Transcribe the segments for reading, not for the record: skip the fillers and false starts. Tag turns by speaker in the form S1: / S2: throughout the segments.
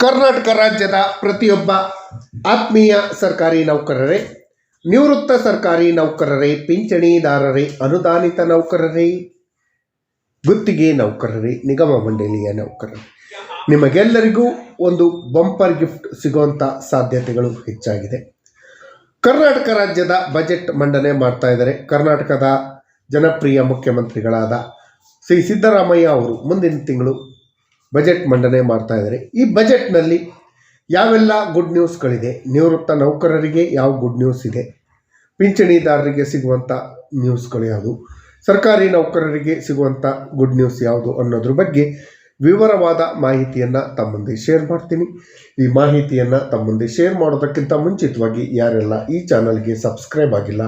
S1: ಕರ್ನಾಟಕ ರಾಜ್ಯದ ಪ್ರತಿಯೊಬ್ಬ ಆತ್ಮೀಯ ಸರ್ಕಾರಿ ನೌಕರರೇ, ನಿವೃತ್ತ ಸರ್ಕಾರಿ ನೌಕರರೇ, ಪಿಂಚಣಿದಾರರೇ, ಅನುದಾನಿತ ನೌಕರರೇ, ಗುತ್ತಿಗೆ ನೌಕರರೇ, ನಿಗಮ ಮಂಡಳಿಯ ನೌಕರರೇ, ನಿಮಗೆಲ್ಲರಿಗೂ ಒಂದು ಬಂಪರ್ ಗಿಫ್ಟ್ ಸಿಗುವಂಥ ಸಾಧ್ಯತೆಗಳು ಹೆಚ್ಚಾಗಿದೆ. ಕರ್ನಾಟಕ ರಾಜ್ಯದ ಬಜೆಟ್ ಮಂಡನೆ ಮಾಡ್ತಾ ಇದ್ದಾರೆ. ಕರ್ನಾಟಕದ ಜನಪ್ರಿಯ ಮುಖ್ಯಮಂತ್ರಿಗಳಾದ ಶ್ರೀ ಸಿದ್ದರಾಮಯ್ಯ ಅವರು ಮುಂದಿನ ತಿಂಗಳು ಬಜೆಟ್ ಮಂಡನೆ ಮಾಡ್ತಾ ಇದ್ದಾರೆ. ಈ ಬಜೆಟ್ನಲ್ಲಿ ಯಾವೆಲ್ಲ ಗುಡ್ ನ್ಯೂಸ್ಗಳಿದೆ, ನಿವೃತ್ತ ನೌಕರರಿಗೆ ಯಾವ ಗುಡ್ ನ್ಯೂಸ್ ಇದೆ, ಪಿಂಚಣಿದಾರರಿಗೆ ಸಿಗುವಂಥ ನ್ಯೂಸ್ಗಳು ಯಾವುದು, ಸರ್ಕಾರಿ ನೌಕರರಿಗೆ ಸಿಗುವಂಥ ಗುಡ್ ನ್ಯೂಸ್ ಯಾವುದು ಅನ್ನೋದ್ರ ಬಗ್ಗೆ ವಿವರವಾದ ಮಾಹಿತಿಯನ್ನು ತಮ್ಮ ಮುಂದೆ ಶೇರ್ ಮಾಡ್ತೀನಿ. ಈ ಮಾಹಿತಿಯನ್ನು ತಮ್ಮ ಮುಂದೆ ಶೇರ್ ಮಾಡೋದಕ್ಕಿಂತ ಮುಂಚಿತವಾಗಿ ಯಾರೆಲ್ಲ ಈ ಚಾನಲ್ಗೆ ಸಬ್ಸ್ಕ್ರೈಬ್ ಆಗಿಲ್ಲ,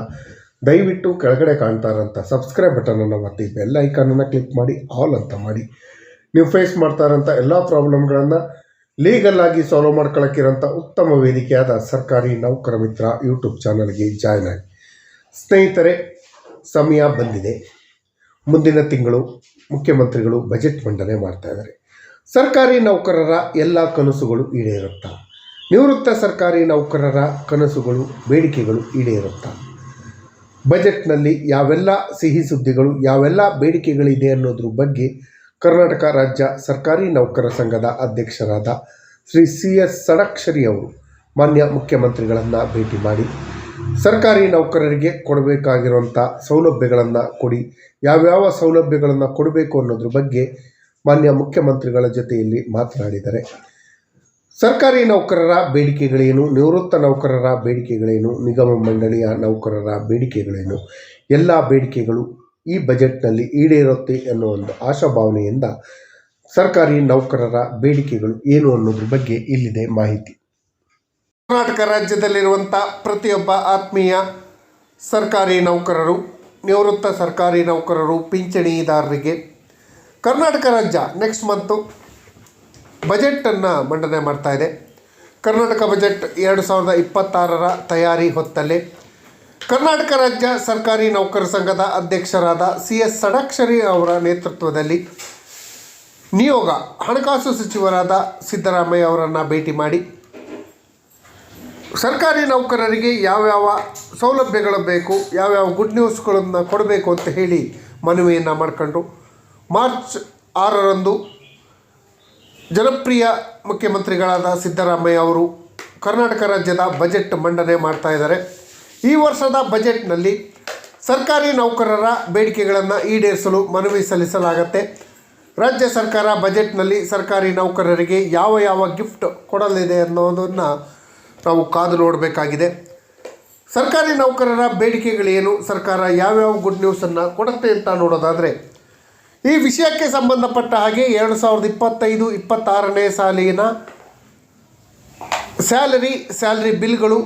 S1: ದಯವಿಟ್ಟು ಕೆಳಗಡೆ ಕಾಣ್ತಾ ಇರೋಂಥ ಸಬ್ಸ್ಕ್ರೈಬ್ ಬಟನನ್ನು ಒತ್ತಿ ಬೆಲ್ ಐಕಾನನ್ನು ಕ್ಲಿಕ್ ಮಾಡಿ ಆಲ್ ಅಂತ ಮಾಡಿ ನೀವು ಫೇಸ್ ಮಾಡ್ತಾ ಇರೋಂಥ ಎಲ್ಲ ಪ್ರಾಬ್ಲಮ್ಗಳನ್ನು ಲೀಗಲ್ ಆಗಿ ಸಾಲ್ವ್ ಮಾಡ್ಕೊಳ್ಳೋಕ್ಕಿರೋಂಥ ಉತ್ತಮ ವೇದಿಕೆಯಾದ ಸರ್ಕಾರಿ ನೌಕರ ಮಿತ್ರ ಯೂಟ್ಯೂಬ್ ಚಾನಲ್ಗೆ ಜಾಯ್ನ್ ಆಗಿ. ಸ್ನೇಹಿತರೆ, ಸಮಯ ಬಂದಿದೆ. ಮುಂದಿನ ತಿಂಗಳು ಮುಖ್ಯಮಂತ್ರಿಗಳು ಬಜೆಟ್ ಮಂಡನೆ ಮಾಡ್ತಾ ಇದ್ದಾರೆ. ಸರ್ಕಾರಿ ನೌಕರರ ಎಲ್ಲ ಕನಸುಗಳು ಈಡೇರುತ್ತಾ, ನಿವೃತ್ತ ಸರ್ಕಾರಿ ನೌಕರರ ಕನಸುಗಳು, ಬೇಡಿಕೆಗಳು ಈಡೇರುತ್ತಾ. ಬಜೆಟ್ನಲ್ಲಿ ಯಾವೆಲ್ಲ ಸಿಹಿ ಸುದ್ದಿಗಳು, ಯಾವೆಲ್ಲ ಬೇಡಿಕೆಗಳಿದೆ ಅನ್ನೋದ್ರ ಬಗ್ಗೆ ಕರ್ನಾಟಕ ರಾಜ್ಯ ಸರ್ಕಾರಿ ನೌಕರ ಸಂಘದ ಅಧ್ಯಕ್ಷರಾದ ಶ್ರೀ CS ಷಡಕ್ಷರಿ ಅವರು ಮಾನ್ಯ ಮುಖ್ಯಮಂತ್ರಿಗಳನ್ನು ಭೇಟಿ ಮಾಡಿ ಸರ್ಕಾರಿ ನೌಕರರಿಗೆ ಕೊಡಬೇಕಾಗಿರುವಂಥ ಸೌಲಭ್ಯಗಳನ್ನು ಕೊಡಿ, ಯಾವ್ಯಾವ ಸೌಲಭ್ಯಗಳನ್ನು ಕೊಡಬೇಕು ಅನ್ನೋದ್ರ ಬಗ್ಗೆ ಮಾನ್ಯ ಮುಖ್ಯಮಂತ್ರಿಗಳ ಜೊತೆಯಲ್ಲಿ ಮಾತನಾಡಿದ್ದಾರೆ. ಸರ್ಕಾರಿ ನೌಕರರ ಬೇಡಿಕೆಗಳೇನು, ನಿವೃತ್ತ ನೌಕರರ ಬೇಡಿಕೆಗಳೇನು, ನಿಗಮ ಮಂಡಳಿಯ ನೌಕರರ ಬೇಡಿಕೆಗಳೇನು, ಎಲ್ಲ ಬೇಡಿಕೆಗಳು ಈ ಬಜೆಟ್ನಲ್ಲಿ ಈಡೇರುತ್ತೆ ಅನ್ನೋ ಒಂದು ಆಶಾಭಾವನೆಯಿಂದ ಸರ್ಕಾರಿ ನೌಕರರ ಬೇಡಿಕೆಗಳು ಏನು ಅನ್ನೋದ್ರ ಬಗ್ಗೆ ಇಲ್ಲಿದೆ ಮಾಹಿತಿ. ಕರ್ನಾಟಕ ರಾಜ್ಯದಲ್ಲಿರುವಂಥ ಪ್ರತಿಯೊಬ್ಬ ಆತ್ಮೀಯ ಸರ್ಕಾರಿ ನೌಕರರು, ನಿವೃತ್ತ ಸರ್ಕಾರಿ ನೌಕರರು, ಪಿಂಚಣಿದಾರರಿಗೆ ಕರ್ನಾಟಕ ರಾಜ್ಯ ನೆಕ್ಸ್ಟ್ ಮಂತು ಬಜೆಟನ್ನು ಮಂಡನೆ ಮಾಡ್ತಾ ಇದೆ. ಕರ್ನಾಟಕ ಬಜೆಟ್ 2026ರ ತಯಾರಿ ಹೊತ್ತಲ್ಲೇ ಕರ್ನಾಟಕ ರಾಜ್ಯ ಸರ್ಕಾರಿ ನೌಕರ ಸಂಘದ ಅಧ್ಯಕ್ಷರಾದ CS ಷಡಕ್ಷರಿ ಅವರ ನೇತೃತ್ವದಲ್ಲಿ ನಿಯೋಗ ಹಣಕಾಸು ಸಚಿವರಾದ ಸಿದ್ದರಾಮಯ್ಯ ಅವರನ್ನು ಭೇಟಿ ಮಾಡಿ ಸರ್ಕಾರಿ ನೌಕರರಿಗೆ ಯಾವ್ಯಾವ ಸೌಲಭ್ಯಗಳು ಬೇಕು, ಯಾವ್ಯಾವ ಗುಡ್ ನ್ಯೂಸ್ಗಳನ್ನು ಕೊಡಬೇಕು ಅಂತ ಹೇಳಿ ಮನವಿಯನ್ನು ಮಾಡಿಕೊಂಡು ಮಾರ್ಚ್ 6ರಂದು ಜನಪ್ರಿಯ ಮುಖ್ಯಮಂತ್ರಿಗಳಾದ ಸಿದ್ದರಾಮಯ್ಯ ಅವರು ಕರ್ನಾಟಕ ರಾಜ್ಯದ ಬಜೆಟ್ ಮಂಡನೆ ಮಾಡ್ತಾ ಇದ್ದಾರೆ. ಈ ವರ್ಷದ ಬಜೆಟ್ನಲ್ಲಿ ಸರ್ಕಾರಿ ನೌಕರರ ಬೇಡಿಕೆಗಳನ್ನು ಈಡೇರಿಸಲು ಮನವಿ ಸಲ್ಲಿಸಲಾಗುತ್ತೆ. ರಾಜ್ಯ ಸರ್ಕಾರ ಬಜೆಟ್ನಲ್ಲಿ ಸರ್ಕಾರಿ ನೌಕರರಿಗೆ ಯಾವ ಯಾವ ಗಿಫ್ಟ್ ಕೊಡಲಿದೆ ಅನ್ನೋದನ್ನು ನಾವು ಕಾದು ನೋಡಬೇಕಾಗಿದೆ. ಸರ್ಕಾರಿ ನೌಕರರ ಬೇಡಿಕೆಗಳೇನು, ಸರ್ಕಾರ ಯಾವ್ಯಾವ ಗುಡ್ ನ್ಯೂಸನ್ನು ಕೊಡುತ್ತೆ ಅಂತ ನೋಡೋದಾದರೆ, ಈ ವಿಷಯಕ್ಕೆ ಸಂಬಂಧಪಟ್ಟ ಹಾಗೆ 2025-26ನೇ ಸಾಲಿನ ಸ್ಯಾಲರಿ ಬಿಲ್ಗಳು,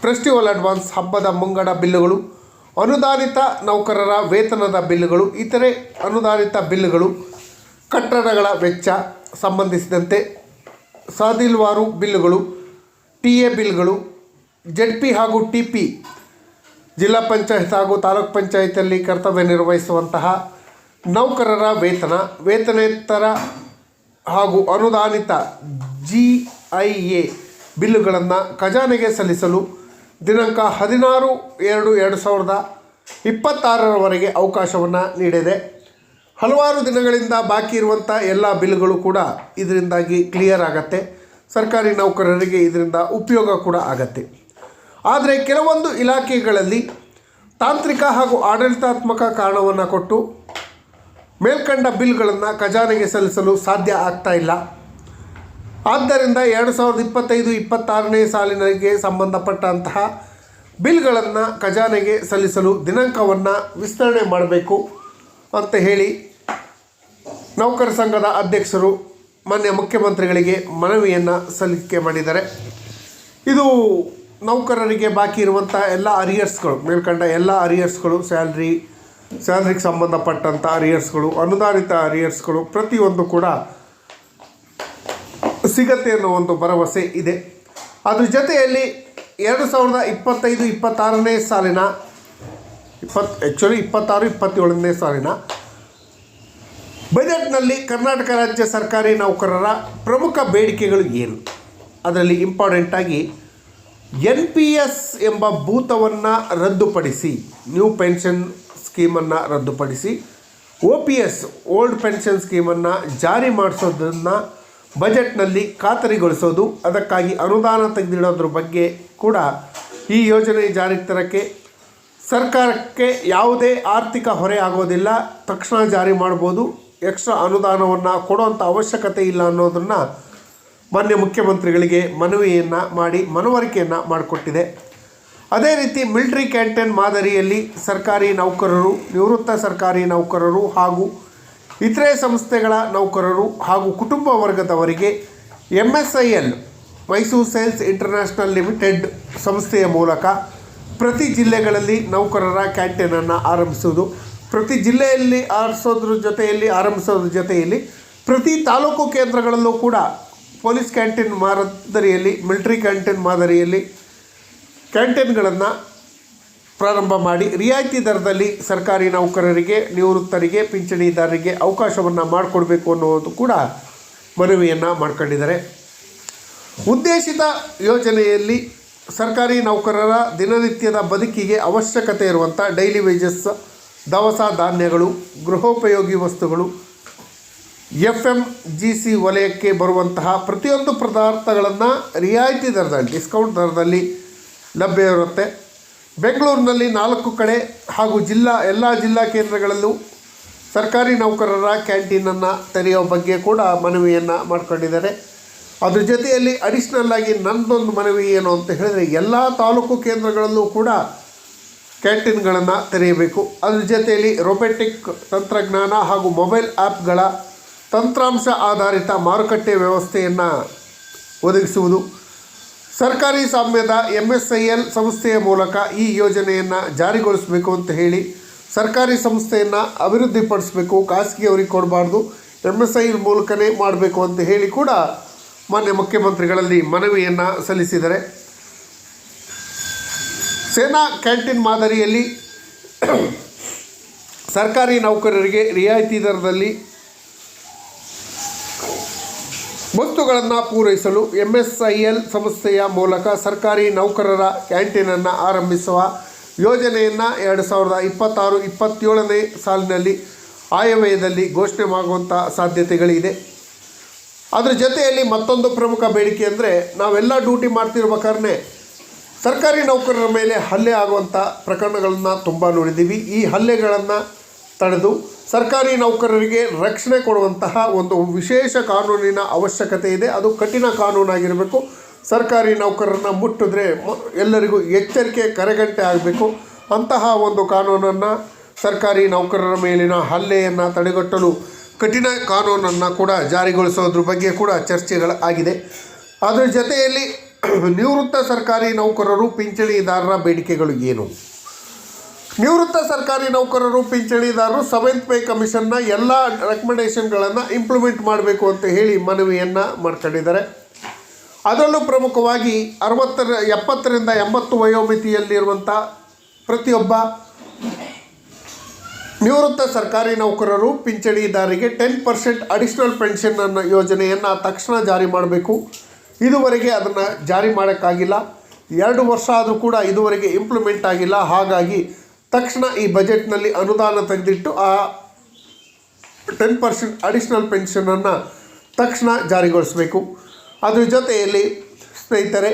S1: ಫೆಸ್ಟಿವಲ್ ಅಡ್ವಾನ್ಸ್ ಹಬ್ಬದ ಮುಂಗಡ ಬಿಲ್ಲುಗಳು, ಅನುದಾನಿತ ನೌಕರರ ವೇತನದ ಬಿಲ್ಲುಗಳು, ಇತರೆ ಅನುದಾನಿತ ಬಿಲ್ಲುಗಳು, ಕಟ್ಟಡಗಳ ವೆಚ್ಚ ಸಂಬಂಧಿಸಿದಂತೆ ಸಾದಿಲ್ವಾರು ಬಿಲ್ಲುಗಳು, TA ಬಿಲ್ಗಳು, ZP ಹಾಗೂ TP ಜಿಲ್ಲಾ ಪಂಚಾಯತ್ ಹಾಗೂ ತಾಲೂಕು ಪಂಚಾಯತಿಯಲ್ಲಿ ಕರ್ತವ್ಯ ನಿರ್ವಹಿಸುವಂತಹ ನೌಕರರ ವೇತನೇತರ ಹಾಗೂ ಅನುದಾನಿತ GIA ಬಿಲ್ಲುಗಳನ್ನು ಖಜಾನೆಗೆ ಸಲ್ಲಿಸಲು ದಿನಾಂಕ 16/2/2026ರವರೆಗೆ ಅವಕಾಶವನ್ನು ನೀಡಿದೆ. ಹಲವಾರು ದಿನಗಳಿಂದ ಬಾಕಿ ಇರುವಂಥ ಎಲ್ಲ ಬಿಲ್ಗಳು ಕೂಡ ಇದರಿಂದಾಗಿ ಕ್ಲಿಯರ್ ಆಗತ್ತೆ. ಸರ್ಕಾರಿ ನೌಕರರಿಗೆ ಇದರಿಂದ ಉಪಯೋಗ ಕೂಡ ಆಗತ್ತೆ. ಆದರೆ ಕೆಲವೊಂದು ಇಲಾಖೆಗಳಲ್ಲಿ ತಾಂತ್ರಿಕ ಹಾಗೂ ಆಡಳಿತಾತ್ಮಕ ಕಾರಣವನ್ನು ಕೊಟ್ಟು ಮೇಲ್ಕಂಡ ಬಿಲ್ಗಳನ್ನು ಖಜಾನೆಗೆ ಸಲ್ಲಿಸಲು ಸಾಧ್ಯ ಆಗ್ತಾ ಇಲ್ಲ. ಆದ್ದರಿಂದ 2025-26ನೇ ಸಾಲಿನಗೆ ಸಂಬಂಧಪಟ್ಟಂತಹ ಬಿಲ್ಗಳನ್ನು ಖಜಾನೆಗೆ ಸಲ್ಲಿಸಲು ದಿನಾಂಕವನ್ನು ವಿಸ್ತರಣೆ ಮಾಡಬೇಕು ಅಂತ ಹೇಳಿ ನೌಕರ ಸಂಘದ ಅಧ್ಯಕ್ಷರು ಮಾನ್ಯ ಮುಖ್ಯಮಂತ್ರಿಗಳಿಗೆ ಮನವಿಯನ್ನು ಸಲ್ಲಿಕೆ ಮಾಡಿದ್ದಾರೆ. ಇದು ನೌಕರರಿಗೆ ಬಾಕಿ ಇರುವಂಥ ಎಲ್ಲ ಅರಿಯರ್ಸ್ಗಳು, ಮೇಲ್ಕಂಡ ಎಲ್ಲ ಅರಿಯರ್ಸ್ಗಳು, ಸ್ಯಾಲ್ರಿಗೆ ಸಂಬಂಧಪಟ್ಟಂಥ ಅರಿಯರ್ಸ್ಗಳು, ಅನುದಾನಿತ ಅರಿಯರ್ಸ್ಗಳು ಪ್ರತಿಯೊಂದು ಕೂಡ ಸಿಗತ್ತೆ ಅನ್ನೋ ಒಂದು ಭರವಸೆ ಇದೆ. ಅದ್ರ ಜೊತೆಯಲ್ಲಿ 2025-26ನೇ ಸಾಲಿನ 26-27ನೇ ಸಾಲಿನ ಬಜೆಟ್ನಲ್ಲಿ ಕರ್ನಾಟಕ ರಾಜ್ಯ ಸರ್ಕಾರಿ ನೌಕರರ ಪ್ರಮುಖ ಬೇಡಿಕೆಗಳು ಏನು? ಅದರಲ್ಲಿ ಇಂಪಾರ್ಟೆಂಟಾಗಿ NPS ಎಂಬ ಭೂತವನ್ನು ರದ್ದುಪಡಿಸಿ, ನ್ಯೂ ಪೆನ್ಷನ್ ಸ್ಕೀಮನ್ನು ರದ್ದುಪಡಿಸಿ, OPS ಓಲ್ಡ್ ಪೆನ್ಷನ್ ಸ್ಕೀಮನ್ನು ಜಾರಿ ಮಾಡಿಸೋದನ್ನು ಬಜೆಟ್ನಲ್ಲಿ ಖಾತರಿಗೊಳಿಸೋದು, ಅದಕ್ಕಾಗಿ ಅನುದಾನ ತೆಗೆದಿಡೋದ್ರ ಬಗ್ಗೆ ಕೂಡ ಈ ಯೋಜನೆ ಜಾರಿಗೆ ತರೋಕ್ಕೆ ಸರ್ಕಾರಕ್ಕೆ ಯಾವುದೇ ಆರ್ಥಿಕ ಹೊರೆ ಆಗೋದಿಲ್ಲ, ತಕ್ಷಣ ಜಾರಿ ಮಾಡ್ಬೋದು, ಎಕ್ಸ್ಟ್ರಾ ಅನುದಾನವನ್ನು ಕೊಡುವಂಥ ಅವಶ್ಯಕತೆ ಇಲ್ಲ ಅನ್ನೋದನ್ನು ಮಾನ್ಯ ಮುಖ್ಯಮಂತ್ರಿಗಳಿಗೆ ಮನವರಿಕೆಯನ್ನು ಮಾಡಿಕೊಟ್ಟಿದೆ. ಅದೇ ರೀತಿ ಮಿಲಿಟರಿ ಕ್ಯಾಂಟೀನ್ ಮಾದರಿಯಲ್ಲಿ ಸರ್ಕಾರಿ ನೌಕರರು, ನಿವೃತ್ತ ಸರ್ಕಾರಿ ನೌಕರರು ಹಾಗೂ ಇತರೆ ಸಂಸ್ಥೆಗಳ ನೌಕರರು ಹಾಗೂ ಕುಟುಂಬ ವರ್ಗದವರಿಗೆ MSIL Mysuru sales international limited ಸಂಸ್ಥೆಯ ಮೂಲಕ ಪ್ರತಿ ಜಿಲ್ಲೆಗಳಲ್ಲಿ ನೌಕರರ ಕ್ಯಾಂಟೀನನ್ನು ಆರಂಭಿಸುವುದು, ಪ್ರತಿ ಜಿಲ್ಲೆಯಲ್ಲಿ ಆರಂಭಿಸೋದ್ರ ಜೊತೆಯಲ್ಲಿ ಪ್ರತಿ ತಾಲೂಕು ಕೇಂದ್ರಗಳಲ್ಲೂ ಕೂಡ ಪೊಲೀಸ್ ಕ್ಯಾಂಟೀನ್ ಮಾದರಿಯಲ್ಲಿ, ಮಿಲಿಟರಿ ಕ್ಯಾಂಟೀನ್ ಮಾದರಿಯಲ್ಲಿ ಕ್ಯಾಂಟೀನ್ಗಳನ್ನು ಪ್ರಾರಂಭ ಮಾಡಿ ರಿಯಾಯಿತಿ ದರದಲ್ಲಿ ಸರ್ಕಾರಿ ನೌಕರರಿಗೆ, ನಿವೃತ್ತರಿಗೆ, ಪಿಂಚಣಿದಾರರಿಗೆ ಅವಕಾಶವನ್ನು ಮಾಡಿಕೊಡ್ಬೇಕು ಅನ್ನೋದು ಕೂಡ ಮನವಿಯನ್ನು ಮಾಡ್ಕೊಂಡಿದ್ದಾರೆ. ಉದ್ದೇಶಿತ ಯೋಜನೆಯಲ್ಲಿ ಸರ್ಕಾರಿ ನೌಕರರ ದಿನನಿತ್ಯದ ಬದುಕಿಗೆ ಅವಶ್ಯಕತೆ ಇರುವಂಥ ಡೈಲಿ ವೇಜಸ್, ದವಸ ಧಾನ್ಯಗಳು, ಗೃಹೋಪಯೋಗಿ ವಸ್ತುಗಳು, FMGC ವಲಯಕ್ಕೆ ಬರುವಂತಹ ಪ್ರತಿಯೊಂದು ಪದಾರ್ಥಗಳನ್ನು ರಿಯಾಯಿತಿ ದರದಲ್ಲಿ, ಡಿಸ್ಕೌಂಟ್ ದರದಲ್ಲಿ ಲಭ್ಯ ಇರುತ್ತೆ. ಬೆಂಗಳೂರಿನಲ್ಲಿ 4 ಕಡೆ ಹಾಗೂ ಎಲ್ಲ ಜಿಲ್ಲಾ ಕೇಂದ್ರಗಳಲ್ಲೂ ಸರ್ಕಾರಿ ನೌಕರರ ಕ್ಯಾಂಟೀನನ್ನು ತೆರೆಯೋ ಬಗ್ಗೆ ಕೂಡ ಮನವಿಯನ್ನು ಮಾಡ್ಕೊಂಡಿದ್ದಾರೆ. ಅದ್ರ ಜೊತೆಯಲ್ಲಿ ಅಡಿಷ್ನಲ್ ಆಗಿ ನನ್ನದೊಂದು ಮನವಿ ಏನು ಅಂತ ಹೇಳಿದರೆ, ಎಲ್ಲ ತಾಲೂಕು ಕೇಂದ್ರಗಳಲ್ಲೂ ಕೂಡ ಕ್ಯಾಂಟೀನ್ಗಳನ್ನು ತೆರೆಯಬೇಕು. ಅದ್ರ ಜೊತೆಯಲ್ಲಿ ರೊಬೊಟಿಕ್ ತಂತ್ರಜ್ಞಾನ ಹಾಗೂ ಮೊಬೈಲ್ ಆ್ಯಪ್ಗಳ ತಂತ್ರಾಂಶ ಆಧಾರಿತ ಮಾರುಕಟ್ಟೆ ವ್ಯವಸ್ಥೆಯನ್ನು ಒದಗಿಸುವುದು, ಸರ್ಕಾರಿ ಸ್ವಾಮ್ಯದ MSIL ಸಂಸ್ಥೆಯ ಮೂಲಕ ಈ ಯೋಜನೆಯನ್ನು ಜಾರಿಗೊಳಿಸಬೇಕು ಅಂತ ಹೇಳಿ ಸರ್ಕಾರಿ ಸಂಸ್ಥೆಯನ್ನು ಅಭಿವೃದ್ಧಿಪಡಿಸಬೇಕು, ಖಾಸಗಿಯವರಿಗೆ ಕೊಡಬಾರ್ದು, MSIL ಮೂಲಕನೇ ಮಾಡಬೇಕು ಅಂತ ಹೇಳಿ ಕೂಡ ಮಾನ್ಯ ಮುಖ್ಯಮಂತ್ರಿಗಳಲ್ಲಿ ಮನವಿಯನ್ನು ಸಲ್ಲಿಸಿದ್ದಾರೆ. ಸೇನಾ ಕ್ಯಾಂಟೀನ್ ಮಾದರಿಯಲ್ಲಿ ಸರ್ಕಾರಿ ನೌಕರರಿಗೆ ರಿಯಾಯಿತಿ ದರದಲ್ಲಿ ವಸ್ತುಗಳನ್ನು ಪೂರೈಸಲು MSIL ಸಂಸ್ಥೆಯ ಮೂಲಕ ಸರ್ಕಾರಿ ನೌಕರರ ಕ್ಯಾಂಟೀನನ್ನು ಆರಂಭಿಸುವ ಯೋಜನೆಯನ್ನು 2026-27ನೇ ಸಾಲಿನಲ್ಲಿ ಆಯವ್ಯಯದಲ್ಲಿ ಘೋಷಣೆ ಮಾಡುವಂಥ ಸಾಧ್ಯತೆಗಳಿದೆ. ಅದರ ಜೊತೆಯಲ್ಲಿ ಮತ್ತೊಂದು ಪ್ರಮುಖ ಬೇಡಿಕೆ ಅಂದರೆ, ನಾವೆಲ್ಲ ಡ್ಯೂಟಿ ಮಾಡ್ತಿರ್ಬೇಕಾದ್ರೆ ಸರ್ಕಾರಿ ನೌಕರರ ಮೇಲೆ ಹಲ್ಲೆ ಆಗುವಂಥ ಪ್ರಕರಣಗಳನ್ನು ತುಂಬ ನೋಡಿದ್ದೀವಿ. ಈ ಹಲ್ಲೆಗಳನ್ನು ತಡೆದು ಸರ್ಕಾರಿ ನೌಕರರಿಗೆ ರಕ್ಷಣೆ ಕೊಡುವಂತಹ ಒಂದು ವಿಶೇಷ ಕಾನೂನಿನ ಅವಶ್ಯಕತೆ ಇದೆ. ಅದು ಕಠಿಣ ಕಾನೂನಾಗಿರಬೇಕು. ಸರ್ಕಾರಿ ನೌಕರರನ್ನು ಮುಟ್ಟಿದ್ರೆ ಎಲ್ಲರಿಗೂ ಎಚ್ಚರಿಕೆ ಕರೆಗಂಟೆ ಆಗಬೇಕು. ಅಂತಹ ಒಂದು ಕಾನೂನನ್ನು, ಸರ್ಕಾರಿ ನೌಕರರ ಮೇಲಿನ ಹಲ್ಲೆಯನ್ನು ತಡೆಗಟ್ಟಲು ಕಠಿಣ ಕಾನೂನನ್ನು ಕೂಡ ಜಾರಿಗೊಳಿಸೋದ್ರ ಬಗ್ಗೆ ಕೂಡ ಚರ್ಚೆಗಳಾಗಿದೆ. ಅದರ ಜೊತೆಯಲ್ಲಿ ನಿವೃತ್ತ ಸರ್ಕಾರಿ ನೌಕರರು, ಪಿಂಚಣಿದಾರರ ಬೇಡಿಕೆಗಳು ಏನು? ನಿವೃತ್ತ ಸರ್ಕಾರಿ ನೌಕರರು, ಪಿಂಚಣಿದಾರರು 7th ಪೇ ಕಮಿಷನ್ನ ಎಲ್ಲ ರೆಕಮೆಂಡೇಷನ್ಗಳನ್ನು ಇಂಪ್ಲಿಮೆಂಟ್ ಮಾಡಬೇಕು ಅಂತ ಹೇಳಿ ಮನವಿಯನ್ನು ಮಾಡ್ಕೊಂಡಿದ್ದಾರೆ. ಅದರಲ್ಲೂ ಪ್ರಮುಖವಾಗಿ 70ರಿಂದ 80 ವಯೋಮಿತಿಯಲ್ಲಿರುವಂಥ ಪ್ರತಿಯೊಬ್ಬ ನಿವೃತ್ತ ಸರ್ಕಾರಿ ನೌಕರರು, ಪಿಂಚಣಿದಾರರಿಗೆ 10% ಅಡಿಷ್ನಲ್ ಪೆನ್ಷನ್ ಅನ್ನೋ ಯೋಜನೆಯನ್ನು ತಕ್ಷಣ ಜಾರಿ ಮಾಡಬೇಕು. ಇದುವರೆಗೆ ಅದನ್ನು ಜಾರಿ ಮಾಡೋಕ್ಕಾಗಿಲ್ಲ. 2 ವರ್ಷ ಆದರೂ ಕೂಡ ಇದುವರೆಗೆ ಇಂಪ್ಲಿಮೆಂಟ್ ಆಗಿಲ್ಲ. ಹಾಗಾಗಿ ತಕ್ಷಣ ಈ ಬಜೆಟ್ನಲ್ಲಿ ಅನುದಾನ ತೆಗೆದಿಟ್ಟು ಆ 10% ಅಡಿಷ್ನಲ್ ಪೆನ್ಷನನ್ನು ತಕ್ಷಣ ಜಾರಿಗೊಳಿಸಬೇಕು. ಅದ್ರ ಜೊತೆಯಲ್ಲಿ ಸ್ನೇಹಿತರೆ,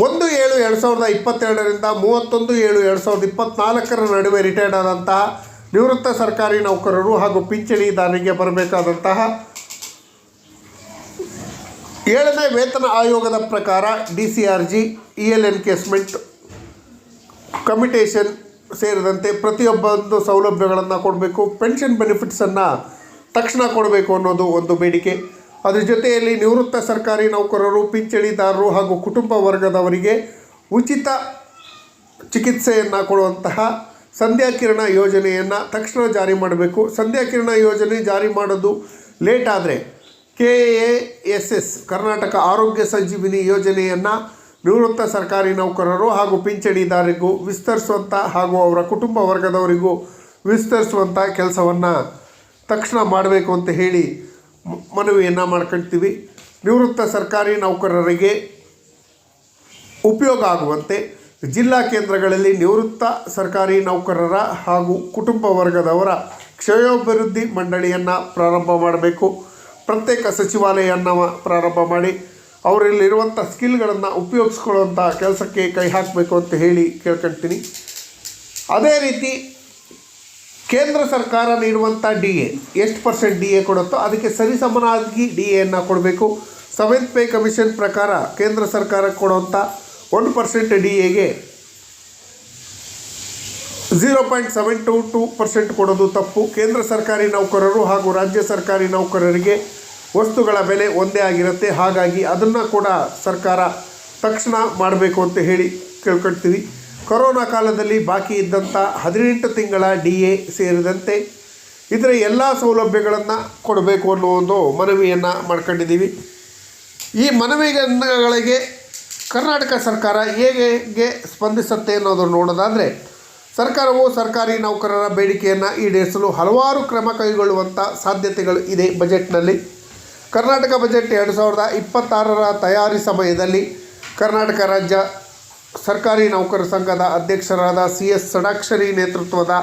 S1: 1/7/2022ರಿಂದ 31/7/2024 ನಡುವೆ ರಿಟೈರ್ಡ್ ಆದಂತಹ ನಿವೃತ್ತ ಸರ್ಕಾರಿ ನೌಕರರು ಹಾಗೂ ಪಿಂಚಣಿದಾರರಿಗೆ ಬರಬೇಕಾದಂತಹ 7ನೇ ವೇತನ ಆಯೋಗದ ಪ್ರಕಾರ DCRG, EL ಎನ್ಕೇಸ್ಮೆಂಟ್, ಕಮಿಟೇಷನ್ ಸೇರಿದಂತೆ ಪ್ರತಿಯೊಬ್ಬೊಂದು ಸೌಲಭ್ಯಗಳನ್ನು ಕೊಡಬೇಕು. ಪೆನ್ಷನ್ ಬೆನಿಫಿಟ್ಸನ್ನು ತಕ್ಷಣ ಕೊಡಬೇಕು ಅನ್ನೋದು ಒಂದು ಬೇಡಿಕೆ. ಅದರ ಜೊತೆಯಲ್ಲಿ ನಿವೃತ್ತ ಸರ್ಕಾರಿ ನೌಕರರು, ಪಿಂಚಣಿದಾರರು ಹಾಗೂ ಕುಟುಂಬ ವರ್ಗದವರಿಗೆ ಉಚಿತ ಚಿಕಿತ್ಸೆಯನ್ನು ಕೊಡುವಂತಹ ಸಂಧ್ಯಾಕಿರಣ ಯೋಜನೆಯನ್ನು ತಕ್ಷಣ ಜಾರಿ ಮಾಡಬೇಕು. ಸಂಧ್ಯಾಕಿರಣ ಯೋಜನೆ ಜಾರಿ ಮಾಡೋದು ಲೇಟ್ ಆದರೆ KASS ಕರ್ನಾಟಕ ಆರೋಗ್ಯ ಸಂಜೀವಿನಿ ಯೋಜನೆಯನ್ನು ನಿವೃತ್ತ ಸರ್ಕಾರಿ ನೌಕರರು ಹಾಗೂ ಪಿಂಚಣಿದಾರರಿಗೂ ವಿಸ್ತರಿಸುವಂಥ ಹಾಗೂ ಅವರ ಕುಟುಂಬ ವರ್ಗದವರಿಗೂ ವಿಸ್ತರಿಸುವಂಥ ಕೆಲಸವನ್ನು ತಕ್ಷಣ ಮಾಡಬೇಕು ಅಂತ ಹೇಳಿ ಮನವಿಯನ್ನು ಮಾಡ್ಕೊಳ್ತೀವಿ. ನಿವೃತ್ತ ಸರ್ಕಾರಿ ನೌಕರರಿಗೆ ಉಪಯೋಗ ಆಗುವಂತೆ ಜಿಲ್ಲಾ ಕೇಂದ್ರಗಳಲ್ಲಿ ನಿವೃತ್ತ ಸರ್ಕಾರಿ ನೌಕರರ ಹಾಗೂ ಕುಟುಂಬ ವರ್ಗದವರ ಕ್ಷಯೋಭಿವೃದ್ಧಿ ಮಂಡಳಿಯನ್ನು ಪ್ರಾರಂಭ ಮಾಡಬೇಕು. ಪ್ರತ್ಯೇಕ ಸಚಿವಾಲಯವನ್ನು ಪ್ರಾರಂಭ ಮಾಡಿ ಅವರಲ್ಲಿರುವಂಥ ಸ್ಕಿಲ್ಗಳನ್ನು ಉಪಯೋಗಿಸ್ಕೊಳ್ಳುವಂಥ ಕೆಲಸಕ್ಕೆ ಕೈ ಹಾಕಬೇಕು ಅಂತ ಹೇಳಿ ಕೇಳ್ಕೊಳ್ತೀನಿ. ಅದೇ ರೀತಿ ಕೇಂದ್ರ ಸರ್ಕಾರ ನೀಡುವಂಥ DA ಎಷ್ಟು % DA ಕೊಡುತ್ತೋ ಅದಕ್ಕೆ ಸರಿಸಮನಾಗಿ DAಯನ್ನು ಕೊಡಬೇಕು. 7th ಪೇ ಕಮಿಷನ್ ಪ್ರಕಾರ ಕೇಂದ್ರ ಸರ್ಕಾರಕ್ಕೆ ಕೊಡುವಂಥ 1% DAಗೆ 0.722% ಕೊಡೋದು ತಪ್ಪು. ಕೇಂದ್ರ ಸರ್ಕಾರಿ ನೌಕರರು ಹಾಗೂ ರಾಜ್ಯ ಸರ್ಕಾರಿ ನೌಕರರಿಗೆ ವಸ್ತುಗಳ ಬೆಲೆ ಒಂದೇ ಆಗಿರುತ್ತೆ. ಹಾಗಾಗಿ ಅದನ್ನು ಕೂಡ ಸರ್ಕಾರ ತಕ್ಷಣ ಮಾಡಬೇಕು ಅಂತ ಹೇಳಿ ಕೇಳ್ಕೊಳ್ತೀವಿ. ಕೊರೋನಾ ಕಾಲದಲ್ಲಿ ಬಾಕಿ ಇದ್ದಂಥ 18 ತಿಂಗಳ DA ಸೇರಿದಂತೆ ಇದರ ಎಲ್ಲ ಸೌಲಭ್ಯಗಳನ್ನು ಕೊಡಬೇಕು ಅನ್ನೋ ಒಂದು ಮನವಿಯನ್ನು ಮಾಡ್ಕೊಂಡಿದ್ದೀವಿ. ಈ ಮನವಿಗಳಿಗೆ ಕರ್ನಾಟಕ ಸರ್ಕಾರ ಹೇಗೆ ಸ್ಪಂದಿಸುತ್ತೆ ಅನ್ನೋದನ್ನು ನೋಡೋದಾದರೆ, ಸರ್ಕಾರವು ಸರ್ಕಾರಿ ನೌಕರರ ಬೇಡಿಕೆಯನ್ನು ಈಡೇರಿಸಲು ಹಲವಾರು ಕ್ರಮ ಕೈಗೊಳ್ಳುವಂಥ ಸಾಧ್ಯತೆಗಳು ಇದೆ. ಬಜೆಟ್ನಲ್ಲಿ ಕರ್ನಾಟಕ ಬಜೆಟ್ 2026ರ ತಯಾರಿ ಸಮಯದಲ್ಲಿ ಕರ್ನಾಟಕ ರಾಜ್ಯ ಸರ್ಕಾರಿ ನೌಕರ ಸಂಘದ ಅಧ್ಯಕ್ಷರಾದ CS ಷಡಾಕ್ಷರಿ ನೇತೃತ್ವದ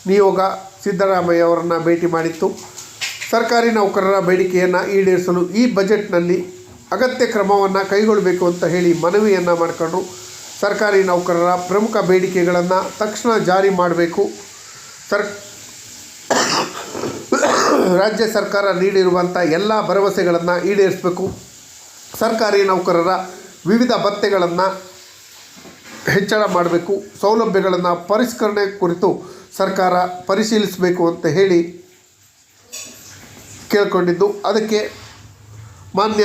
S1: ನಿಯೋಗ ಸಿದ್ದರಾಮಯ್ಯ ಅವರನ್ನು ಭೇಟಿ ಮಾಡಿತ್ತು. ಸರ್ಕಾರಿ ನೌಕರರ ಬೇಡಿಕೆಯನ್ನು ಈಡೇರಿಸಲು ಈ ಬಜೆಟ್ನಲ್ಲಿ ಅಗತ್ಯ ಕ್ರಮವನ್ನು ಕೈಗೊಳ್ಳಬೇಕು ಅಂತ ಹೇಳಿ ಮನವಿಯನ್ನು ಮಾಡಿಕೊಂಡ್ರು. ಸರ್ಕಾರಿ ನೌಕರರ ಪ್ರಮುಖ ಬೇಡಿಕೆಗಳನ್ನು ತಕ್ಷಣ ಜಾರಿ ಮಾಡಬೇಕು. ರಾಜ್ಯ ಸರ್ಕಾರ ನೀಡಿರುವಂಥ ಎಲ್ಲ ಭರವಸೆಗಳನ್ನು ಈಡೇರಿಸಬೇಕು. ಸರ್ಕಾರಿ ನೌಕರರ ವಿವಿಧ ಭತ್ಯೆಗಳನ್ನು ಹೆಚ್ಚಳ ಮಾಡಬೇಕು. ಸೌಲಭ್ಯಗಳನ್ನು ಪರಿಷ್ಕರಣೆ ಕುರಿತು ಸರ್ಕಾರ ಪರಿಶೀಲಿಸಬೇಕು ಅಂತ ಹೇಳಿ ಕೇಳಿಕೊಂಡಿದ್ದು. ಅದಕ್ಕೆ ಮಾನ್ಯ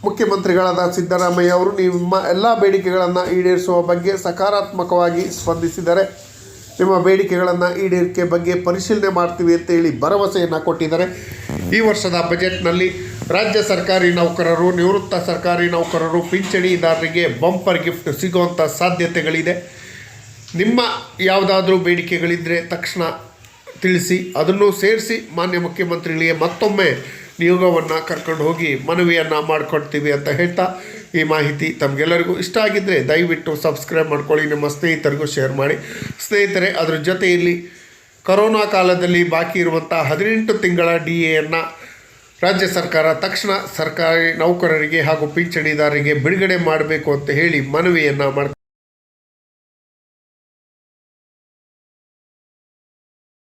S1: ಮುಖ್ಯಮಂತ್ರಿಗಳಾದ ಸಿದ್ದರಾಮಯ್ಯ ಅವರು ನಿಮ್ಮ ಎಲ್ಲ ಬೇಡಿಕೆಗಳನ್ನು ಈಡೇರಿಸುವ ಬಗ್ಗೆ ಸಕಾರಾತ್ಮಕವಾಗಿ ಸ್ಪಂದಿಸಿದ್ದಾರೆ. ನಿಮ್ಮ ಬೇಡಿಕೆಗಳನ್ನು ಈಡೇರಿಕೆ ಬಗ್ಗೆ ಪರಿಶೀಲನೆ ಮಾಡ್ತೀವಿ ಅಂತೇಳಿ ಭರವಸೆಯನ್ನು ಕೊಟ್ಟಿದ್ದಾರೆ. ಈ ವರ್ಷದ ಬಜೆಟ್ನಲ್ಲಿ ರಾಜ್ಯ ಸರ್ಕಾರಿ ನೌಕರರು, ನಿವೃತ್ತ ಸರ್ಕಾರಿ ನೌಕರರು, ಪಿಂಚಣಿದಾರರಿಗೆ ಬಂಪರ್ ಗಿಫ್ಟ್ ಸಿಗುವಂಥ ಸಾಧ್ಯತೆಗಳಿದೆ. ನಿಮ್ಮ ಯಾವುದಾದ್ರೂ ಬೇಡಿಕೆಗಳಿದ್ದರೆ ತಕ್ಷಣ ತಿಳಿಸಿ, ಅದನ್ನು ಸೇರಿಸಿ ಮಾನ್ಯ ಮುಖ್ಯಮಂತ್ರಿಗಳಿಗೆ ಮತ್ತೊಮ್ಮೆ ನಿಯೋಗವನ್ನು ಕರ್ಕೊಂಡು ಹೋಗಿ ಮನವಿಯನ್ನು ಮಾಡಿಕೊಡ್ತೀವಿ ಅಂತ ಹೇಳ್ತಾ, ಈ ಮಾಹಿತಿ ತಮಗೆಲ್ಲರಿಗೂ ಇಷ್ಟ ಆಗಿದ್ದರೆ ದಯವಿಟ್ಟು ಸಬ್ಸ್ಕ್ರೈಬ್ ಮಾಡ್ಕೊಳ್ಳಿ, ನಿಮ್ಮ ಸ್ನೇಹಿತರಿಗೂ ಶೇರ್ ಮಾಡಿ. ಸ್ನೇಹಿತರೆ, ಅದರ ಜೊತೆಯಲ್ಲಿ ಕೊರೋನಾ ಕಾಲದಲ್ಲಿ ಬಾಕಿ ಇರುವಂಥ 18 ತಿಂಗಳ DAಯನ್ನು ರಾಜ್ಯ ಸರ್ಕಾರ ತಕ್ಷಣ ಸರ್ಕಾರಿ ನೌಕರರಿಗೆ ಹಾಗೂ ಪಿಂಚಣಿದಾರರಿಗೆ ಬಿಡುಗಡೆ ಮಾಡಬೇಕು ಅಂತ ಹೇಳಿ ಮನವಿಯನ್ನು ಮಾಡ್ತಾರೆ.